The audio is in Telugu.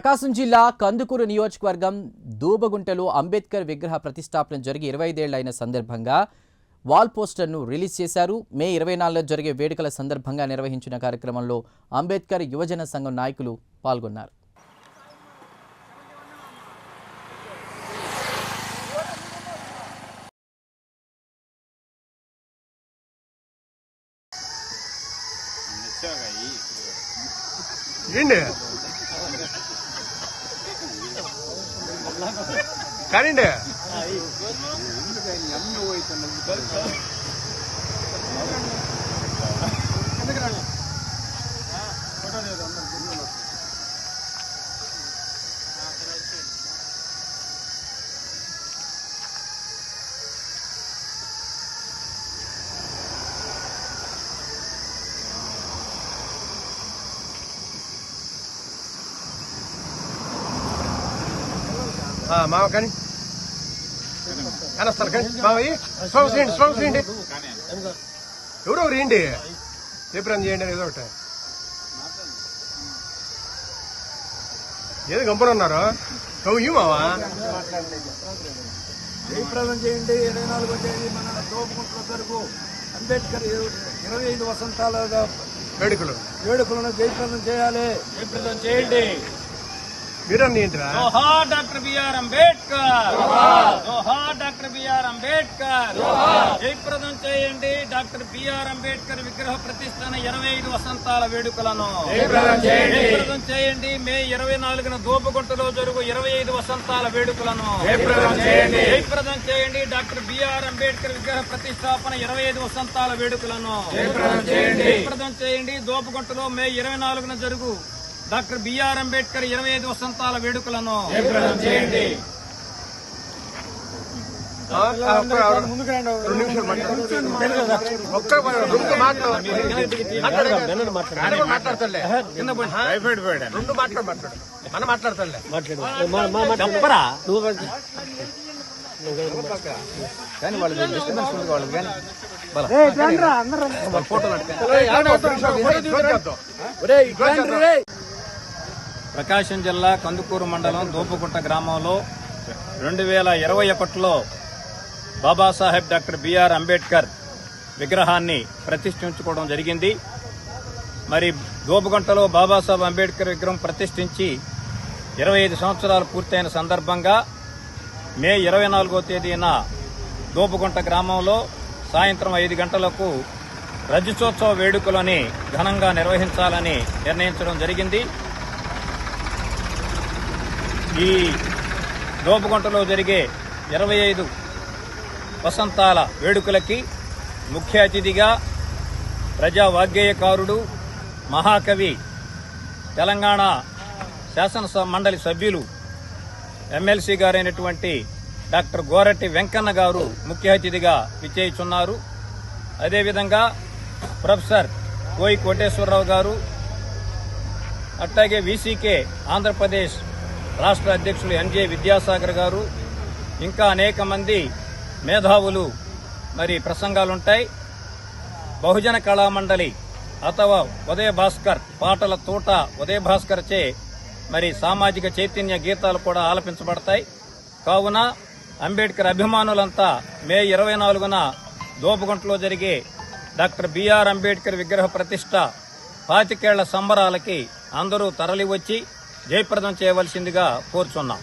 ప్రకాశం జిల్లా కందుకూరు నియోజకవర్గం దూబగుంటలో అంబేద్కర్ విగ్రహ ప్రతిష్టాపన జరిగి 25 ఏళ్లైన సందర్భంగా వాల్ పోస్టర్ను రిలీజ్ చేశారు. మే 24లో జరిగే వేడుకల సందర్భంగా నిర్వహించిన కార్యక్రమంలో అంబేద్కర్ యువజన సంఘం నాయకులు పాల్గొన్నారు. కానిండి మావ కానీ కానొస్తారు కానీ మావయ్య స్ట్రాంగ్స్ చేయండి ఎవరో రీండి రేపు చేయండి ఏదో ఒకటి ఏదో గంపలు ఉన్నారు కవి మావా జయప్రదం చేయండి. 24వ తేదీ మన దోపుకుంట్ల వరకు అంబేద్కర్ 25 వసంతాల వేడుకలను జయప్రదం చేయాలి. జయప్రదం చేయండి. మీరన్నీ ఏంటిరా? జోహార్ డాక్టర్ బిఆర్ అంబేద్కర్, జోహార్ డాక్టర్ బిఆర్ అంబేద్కర్. జయప్రదం చేయండి డాక్టర్ బిఆర్ అంబేద్కర్ విగ్రహ ప్రతిష్ఠాన 25 వసంతాల వేడుకలను జయప్రదం చేయండి. మే 24న దోపుగుంటలో జరుగు 25 వసంతాల వేడుకలను జయప్రదం చేయండి. డాక్టర్ బిఆర్ అంబేద్కర్ విగ్రహ ప్రతిష్టాపన 25 వసంతాల వేడుకలను జయప్రదం చేయండి. దోపుగుంటలో మే 24న జరుగు డాక్టర్ బిఆర్ అంబేద్కర్ 25 వసంతాల వేడుకలను చేయండి. చెప్పరా కానీ వాళ్ళు డిస్టర్బెన్స్ ఉంది వాళ్ళకి కానీ ప్రకాశం జిల్లా కందుకూరు మండలం దూపుగుంట గ్రామంలో 2021లో బాబాసాహెబ్ డాక్టర్ బిఆర్ అంబేద్కర్ విగ్రహాన్ని ప్రతిష్ఠించుకోవడం జరిగింది. మరి దూపుగుంటలో బాబాసాహెబ్ అంబేద్కర్ విగ్రహం ప్రతిష్ఠించి 25 సంవత్సరాలు పూర్తయిన సందర్భంగా మే 24వ తేదీన దూపుగుంట గ్రామంలో సాయంత్రం 5 గంటలకు రజతోత్సవ వేడుకలని ఘనంగా నిర్వహించాలని నిర్ణయించడం జరిగింది. ఈ దోపుగుంటలో జరిగే 25 వసంతాల వేడుకలకి ముఖ్య అతిథిగా ప్రజా వాగ్గేయకారుడు, మహాకవి, తెలంగాణ శాసన మండలి సభ్యులు, ఎమ్మెల్సీ గారైనటువంటి డాక్టర్ గోరటి వెంకన్న గారు ముఖ్య అతిథిగా విచ్చేయుచున్నారు. అదేవిధంగా ప్రొఫెసర్ కోయి కోటేశ్వరరావు గారు, అట్లాగే వీసీకే ఆంధ్రప్రదేశ్ రాష్ట్ర అధ్యక్షులు ఎన్జే విద్యాసాగర్ గారు, ఇంకా అనేక మంది మేధావులు మరి ప్రసంగాలుంటాయి. బహుజన కళామండలి అథవా ఉదయ భాస్కర్ పాటల తోట ఉదయ భాస్కర్ చే మరి సామాజిక చైతన్య గీతాలు కూడా ఆలపించబడతాయి. కావున అంబేద్కర్ అభిమానులంతా మే 24న దోపుగుంటలో జరిగే డాక్టర్ బిఆర్ అంబేద్కర్ విగ్రహ ప్రతిష్ఠ 25 ఏళ్ల సంబరాలకి అందరూ తరలివచ్చి జయప్రదం చేయవలసిందిగా కోరుచున్నాం.